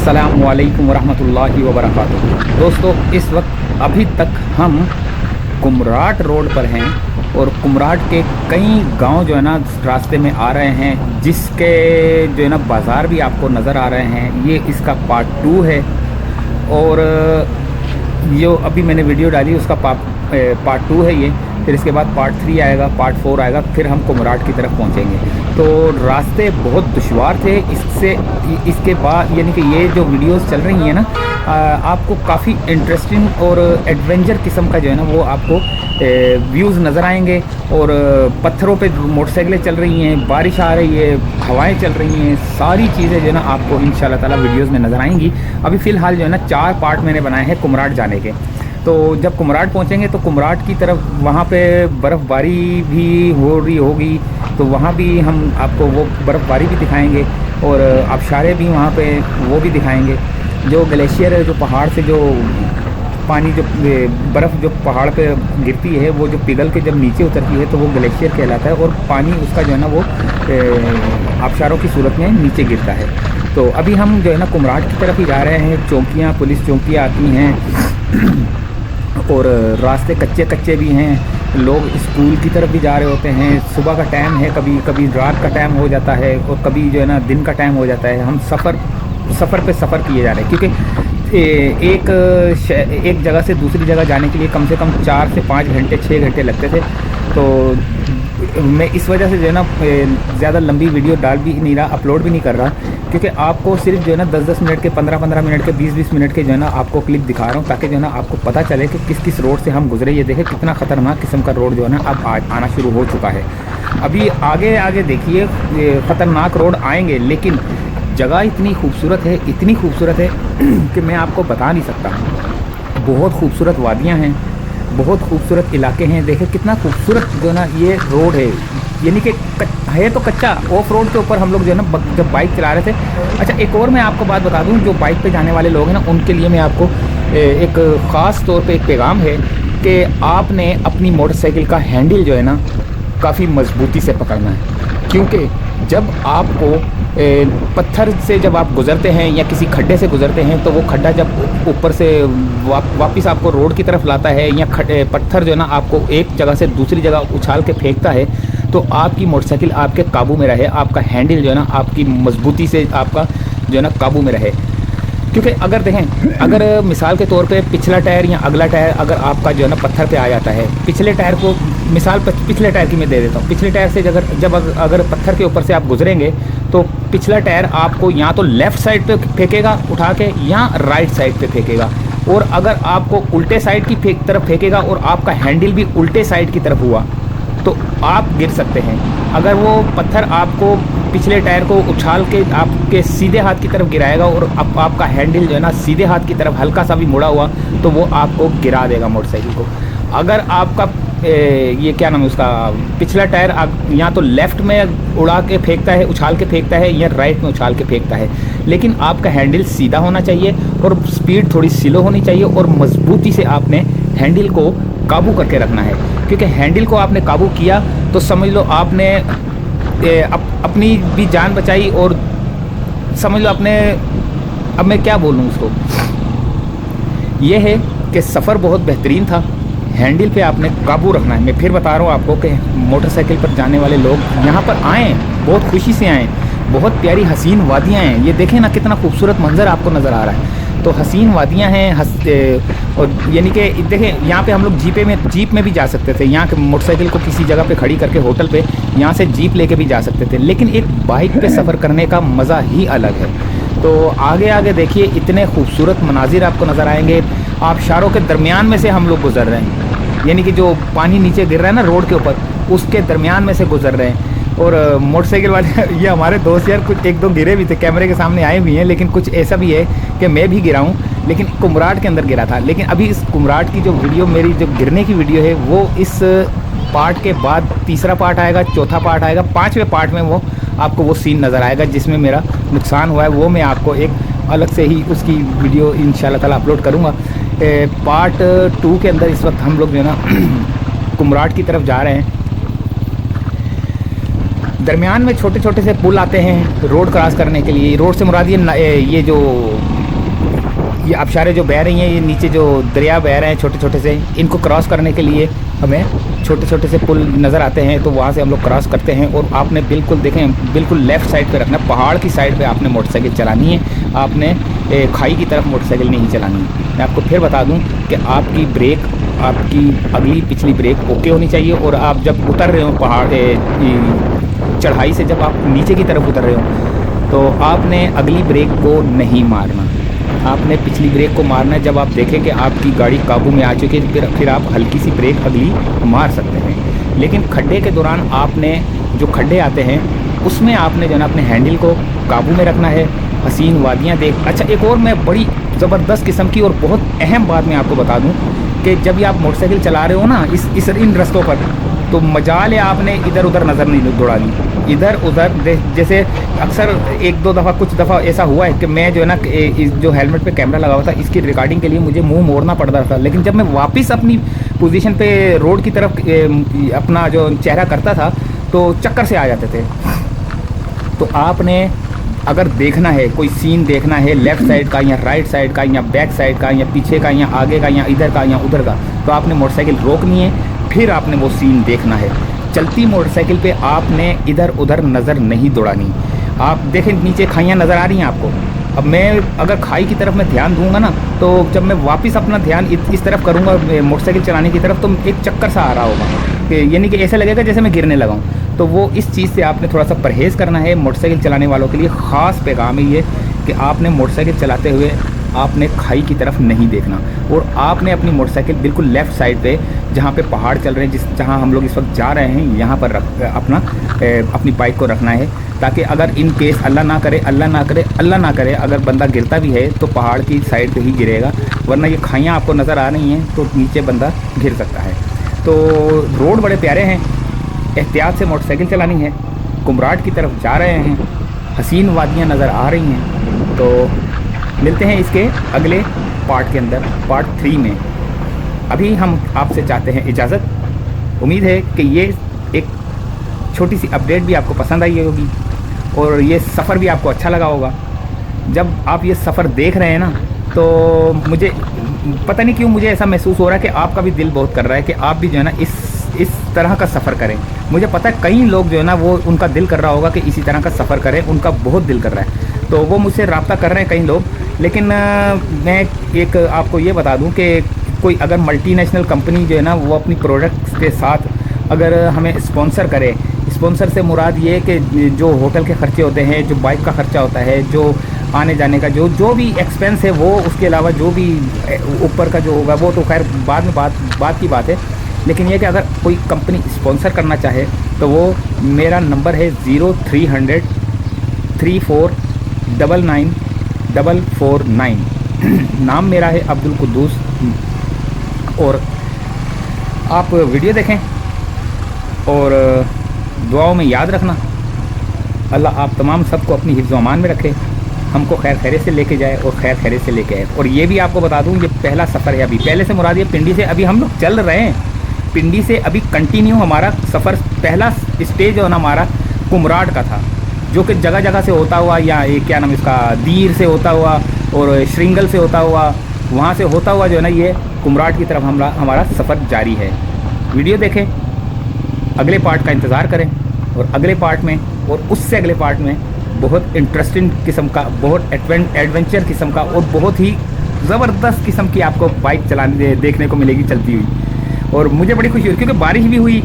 अस्सलामु अलैकुम वरहमतुल्लाहि वबरकातुहू। दोस्तों, इस वक्त अभी तक हम कुमराट रोड पर हैं और कुमराट के कई गांव जो है ना रास्ते में आ रहे हैं, जिसके जो है ना बाज़ार भी आपको नज़र आ रहे हैं। ये इसका पार्ट 2 है और जो अभी मैंने वीडियो डाली उसका पार्ट 2 है ये। फिर इसके बाद पार्ट 3 आएगा, पार्ट 4 आएगा, फिर हम कुमराट की तरफ पहुंचेंगे। तो रास्ते बहुत दुश्वार थे। इसके बाद यानी कि ये जो वीडियोस चल रही हैं ना, आपको काफ़ी इंटरेस्टिंग और एडवेंचर किस्म का जो है ना वो आपको व्यूज़ नज़र आएंगे। और पत्थरों पे मोटरसाइकिलें चल रही हैं, बारिश आ रही है, हवाएं चल रही हैं, सारी चीज़ें जो है ना आपको इंशाल्लाह ताला वीडियोज़ में नज़र आएंगी। अभी फ़िलहाल जो है ना 4 पार्ट मैंने बनाए हैं कुमराट जाने के। तो जब कुमराट पहुंचेंगे तो कुमराट की तरफ वहाँ पे बर्फ़बारी भी हो रही होगी, तो वहाँ भी हम आपको वो बर्फ़बारी भी दिखाएंगे और आबशारें भी वहाँ पे वो भी दिखाएंगे। जो ग्लेशियर है, जो पहाड़ से जो पानी, जो बर्फ़ जो पहाड़ पे गिरती है, वो जो पिघल के जब नीचे उतरती है तो वो ग्लेशियर कहलाता है और पानी उसका जो है ना वो आबशारों की सूरत में नीचे गिरता है। तो अभी हम जो है ना कुमराट की तरफ ही जा रहे हैं। चौकियाँ, पुलिस चौकियाँ आती हैं और रास्ते कच्चे कच्चे भी हैं। लोग स्कूल की तरफ भी जा रहे होते हैं। सुबह का टाइम है, कभी कभी रात का टाइम हो जाता है और कभी जो है ना दिन का टाइम हो जाता है। हम सफ़र पे सफ़र किए जा रहे हैं, क्योंकि एक जगह से दूसरी जगह जाने के लिए कम से कम 4 से 5 घंटे 6 घंटे लगते थे। तो मैं इस वजह से जो है ना ज़्यादा लंबी वीडियो डाल भी नहीं रहा, अपलोड भी नहीं कर रहा, क्योंकि आपको सिर्फ जो है ना 10-10 मिनट के, 15-15 मिनट के, 20-20 मिनट के जो है ना आपको क्लिप दिखा रहा हूँ, ताकि जो है ना आपको पता चले कि किस किस रोड से हम गुजरे। ये देखें कितना ख़तरनाक किस्म का रोड जो है ना अब आना शुरू हो चुका है। अभी आगे आगे देखिए ख़तरनाक रोड आएंगे, लेकिन जगह इतनी खूबसूरत है, इतनी खूबसूरत है कि मैं आपको बता नहीं सकता। बहुत खूबसूरत वादियाँ हैं, बहुत खूबसूरत इलाके हैं। देखें कितना खूबसूरत जो है ना ये रोड है, यानी कि है तो कच्चा। ऑफ रोड के ऊपर हम लोग जो है ना जब बाइक चला रहे थे। अच्छा, एक और मैं आपको बात बता दूं, जो बाइक पे जाने वाले लोग हैं ना, उनके लिए मैं आपको एक ख़ास तौर पे एक पैगाम है कि आपने अपनी मोटरसाइकिल का हैंडल जो है ना काफ़ी मजबूती से पकड़ना है, क्योंकि जब आपको पत्थर से जब आप गुज़रते हैं या किसी खड्डे से गुज़रते हैं, तो वो खड्डा जब ऊपर से वापस आपको रोड की तरफ लाता है, या पत्थर जो है ना आपको एक जगह से दूसरी जगह उछाल के फेंकता है, तो आपकी मोटरसाइकिल आपके काबू में रहे, आपका हैंडल जो है ना आपकी मजबूती से आपका जो है ना काबू में रहे। क्योंकि अगर देखें, अगर मिसाल के तौर पे पिछला टायर या अगला टायर अगर आपका जो है ना पत्थर पे आ जाता है, पिछले टायर को मिसाल पिछले टायर की मैं दे देता हूँ। पिछले टायर से अगर पत्थर के ऊपर से आप गुजरेंगे, तो पिछला टायर आपको या तो लेफ़्ट साइड पे फेंकेगा उठा के, या राइट साइड पे फेंकेगा। और अगर आपको उल्टे साइड की तरफ फेंकेगा और आपका हैंडल भी उल्टे साइड की तरफ हुआ, तो आप गिर सकते हैं। अगर वो पत्थर आपको पिछले टायर को उछाल के आपके सीधे हाथ की तरफ गिराएगा और आपका हैंडल जो है ना सीधे हाथ की तरफ हल्का सा भी मुड़ा हुआ, तो वो आपको गिरा देगा मोटरसाइकिल को। अगर आपका ये क्या नाम है उसका, पिछला टायर या तो लेफ़्ट में उड़ा के फेंकता है, उछाल के फेंकता है, या राइट में उछाल के फेंकता है, लेकिन आपका हैंडल सीधा होना चाहिए और स्पीड थोड़ी स्लो होनी चाहिए और मजबूती से आपने हैंडल को काबू करके रखना है। क्योंकि हैंडल को आपने काबू किया तो समझ लो आपने अपनी भी जान बचाई, और समझ लो अपने, अब मैं क्या बोलूँ उसको, ये है कि सफ़र बहुत बेहतरीन था। हैंडल पे आपने काबू रखना है। मैं फिर बता रहा हूँ आपको कि मोटरसाइकिल पर जाने वाले लोग यहाँ पर आएँ, बहुत खुशी से आएँ। बहुत प्यारी हसीन वादियाँ हैं, ये देखें ना कितना खूबसूरत मंजर आपको नज़र आ रहा है। तो हसीन वादियाँ हैं, और यानी कि देखें यहाँ पे हम लोग जीप में भी जा सकते थे। यहाँ के मोटरसाइकिल को किसी जगह पे खड़ी करके होटल पे यहाँ से जीप लेके भी जा सकते थे, लेकिन एक बाइक पे सफ़र करने का मज़ा ही अलग है। तो आगे आगे देखिए इतने खूबसूरत मनाजिर आपको नज़र आएंगे। आबशारों के दरमियान में से हम लोग गुजर रहे हैं, यानी कि जो पानी नीचे गिर रहा है ना रोड के ऊपर, उसके दरमियान में से गुजर रहे हैं। और मोटरसाइकिल वाले ये हमारे दोस्त यार कुछ 1-2 गिरे भी थे, कैमरे के सामने आए भी हैं, लेकिन कुछ ऐसा भी है कि मैं भी गिरा हूँ, लेकिन कुमराट के अंदर गिरा था। लेकिन अभी इस कुमराट की जो वीडियो, मेरी जो गिरने की वीडियो है, वो इस पार्ट के बाद तीसरा पार्ट आएगा, चौथा पार्ट आएगा, 5वें पार्ट में वो आपको वो सीन नज़र आएगा जिसमें मेरा नुकसान हुआ है। वो मैं आपको एक अलग से ही उसकी वीडियो इंशाल्लाह ताला अपलोड करूँगा। पार्ट 2 के अंदर इस वक्त हम लोग जो है ना कुमराट की तरफ जा रहे हैं। दरमियान में छोटे छोटे से पुल आते हैं रोड क्रॉस करने के लिए। रोड से मुराद ये जो ये आबशारें जो बह रही हैं, ये नीचे जो दरिया बह रहे हैं छोटे छोटे से, इनको क्रॉस करने के लिए हमें छोटे छोटे से पुल नज़र आते हैं, तो वहाँ से हम लोग क्रॉस करते हैं। और आपने बिल्कुल देखें, बिल्कुल लेफ़्ट साइड पे रखना, पहाड़ की साइड पे आपने मोटरसाइकिल चलानी है, आपने खाई की तरफ मोटरसाइकिल नहीं चलानी है। मैं आपको फिर बता दूं कि आपकी ब्रेक, आपकी अगली पिछली ब्रेक ओके होनी चाहिए। और आप जब उतर रहे हो पहाड़ चढ़ाई से, जब आप नीचे की तरफ उतर रहे हो, तो आपने अगली ब्रेक को नहीं मारना, आपने पिछली ब्रेक को मारना है। जब आप देखें कि आपकी गाड़ी काबू में आ चुकी है, फिर आप हल्की सी ब्रेक अगली मार सकते हैं। लेकिन खड्डे के दौरान आपने, जो खड्डे आते हैं उसमें आपने जो है ना अपने हैंडल को काबू में रखना है। हसीन वादियाँ देख, अच्छा एक और मैं बड़ी ज़बरदस्त किस्म की और बहुत अहम बात मैं आपको बता दूं कि जब भी आप मोटरसाइकिल चला रहे हो ना इन रास्तों पर, तो मजाल है आपने इधर उधर नज़र नहीं दौड़ानी। इधर उधर जैसे अक्सर एक दो दफ़ा, कुछ दफ़ा ऐसा हुआ है कि मैं जो है ना जो हेलमेट पे कैमरा लगा हुआ था, इसकी रिकॉर्डिंग के लिए मुझे मुंह मोड़ना पड़ रहा था। लेकिन जब मैं वापस अपनी पोजीशन पे रोड की तरफ अपना जो चेहरा करता था, तो चक्कर से आ जाते थे। तो आपने अगर देखना है, कोई सीन देखना है लेफ़्ट साइड का या राइट साइड का या बैक साइड का या पीछे का या आगे का या इधर का या उधर का, तो आपने मोटरसाइकिल रोकनी है, फिर आपने वो सीन देखना है। चलती मोटरसाइकिल पे आपने इधर उधर नज़र नहीं दौड़ानी। आप देखें नीचे खाइयाँ नज़र आ रही हैं आपको। अब मैं अगर खाई की तरफ मैं ध्यान दूंगा ना, तो जब मैं वापस अपना ध्यान इस तरफ करूंगा मोटरसाइकिल चलाने की तरफ, तो एक चक्कर सा आ रहा होगा, यानी कि ऐसा लगेगा जैसे मैं गिरने लगा हूँ। तो वो इस चीज़ से आपने थोड़ा सा परहेज़ करना है। मोटरसाइकिल चलाने वालों के लिए ख़ास पैगाम है ये कि आपने मोटरसाइकिल चलाते हुए आपने खाई की तरफ नहीं देखना, और आपने अपनी मोटरसाइकिल बिल्कुल लेफ़्ट साइड पे, जहाँ पे पहाड़ चल रहे हैं, जहाँ हम लोग इस वक्त जा रहे हैं, यहाँ पर अपनी बाइक को रखना है, ताकि अगर इन केस अल्लाह ना करे, अगर बंदा गिरता भी है तो पहाड़ की साइड पे ही गिरेगा, वरना ये खाइयाँ आपको नज़र आ रही हैं तो नीचे बंदा गिर सकता है। तो रोड बड़े प्यारे हैं, एहतियात से मोटरसाइकिल चलानी है। कुमराट की तरफ जा रहे हैं, हसीन वादियाँ नज़र आ रही हैं। तो मिलते हैं इसके अगले पार्ट के अंदर, पार्ट 3 में। अभी हम आपसे चाहते हैं इजाज़त। उम्मीद है कि ये एक छोटी सी अपडेट भी आपको पसंद आई होगी और ये सफ़र भी आपको अच्छा लगा होगा। जब आप ये सफ़र देख रहे हैं ना, तो मुझे पता नहीं क्यों मुझे ऐसा महसूस हो रहा है कि आपका भी दिल बहुत कर रहा है कि आप भी जो है ना इस तरह का सफ़र करें। मुझे पता है कई लोग जो है ना, वो उनका दिल कर रहा होगा कि इसी तरह का सफ़र करें, उनका बहुत दिल कर रहा है, तो वो मुझसे रब्ता कर रहे हैं कई लोग। लेकिन मैं एक आपको ये बता दूं कि कोई अगर मल्टीनेशनल कंपनी जो है ना, वो अपनी प्रोडक्ट्स के साथ अगर हमें स्पॉन्सर करे, स्पॉन्सर से मुराद ये कि जो होटल के खर्चे होते हैं, जो बाइक का खर्चा होता है, जो आने जाने का जो भी एक्सपेंस है वो, उसके अलावा जो भी ऊपर का जो होगा वो तो खैर बाद में बात की बात है। लेकिन ये कि अगर कोई कंपनी स्पॉन्सर करना चाहे तो वो मेरा नंबर है 0300 3499 449। नाम मेरा है अब्दुल कुद्दूस। और आप वीडियो देखें और दुआओं में याद रखना। अल्लाह आप तमाम सबको अपनी हिफ्ज़ व अमान में रखे, हमको खैर खैरियत से लेके जाए और खैर खैरियत से लेके आए। और ये भी आपको बता दूं, ये पहला सफ़र है। अभी पहले से मुराद ये पिंडी से अभी हम लोग चल रहे हैं, पिंडी से अभी कंटिन्यू हमारा सफ़र, पहला स्टेज जो है ना हमारा कुमराट का था, जो कि जगह जगह से होता हुआ, या क्या नाम इसका, दीर से होता हुआ और श्रृंगल से होता हुआ, वहाँ से होता हुआ जो है ना ये कुमराट की तरफ हमारा सफ़र जारी है। वीडियो देखें, अगले पार्ट का इंतज़ार करें, और अगले पार्ट में और उससे अगले पार्ट में बहुत इंटरेस्टिंग किस्म का, बहुत एडवेंचर किस्म का और बहुत ही ज़बरदस्त किस्म की आपको बाइक चलाने देखने को मिलेगी चलती हुई। और मुझे बड़ी खुशी हुई क्योंकि बारिश भी हुई।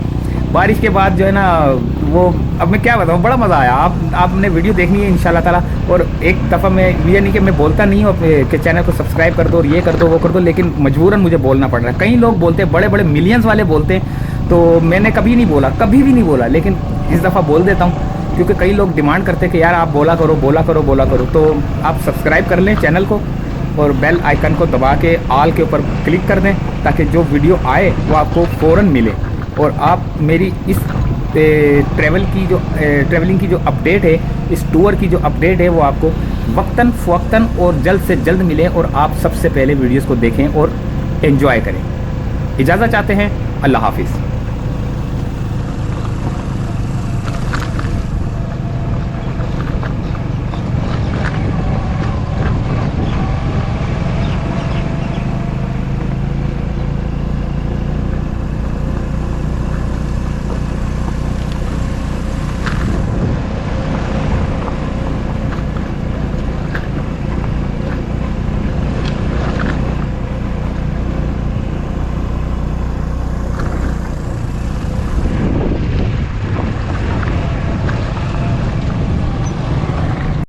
बारिश के बाद जो है ना वो, अब मैं क्या बताऊँ, बड़ा मज़ा आया। आपने वीडियो देखनी है इंशाल्लाह ताला। और एक दफ़ा मैं ये नहीं कि मैं बोलता नहीं हूँ कि चैनल को सब्सक्राइब कर दो और ये कर दो वो कर दो, लेकिन मजबूरन मुझे बोलना पड़ रहा है। कई लोग बोलते हैं, बड़े बड़े मिलियंस वाले बोलते हैं, तो मैंने कभी नहीं बोला, कभी भी नहीं बोला, लेकिन इस दफ़ा बोल देता हूँ क्योंकि कई लोग डिमांड करते हैं कि यार आप बोला करो बोला करो बोला करो। तो आप सब्सक्राइब कर लें चैनल को और बेल आइकन को दबा के ऑल के ऊपर क्लिक कर दें, ताकि जो वीडियो आए वो आपको फ़ौरन मिले। और आप मेरी इस ट्रैवलिंग की जो अपडेट है, इस टूर की जो अपडेट है, वो आपको वक्तन फ़वक्तन और जल्द से जल्द मिले और आप सबसे पहले वीडियोस को देखें और एंजॉय करें। इजाज़त चाहते हैं। अल्लाह हाफिज़।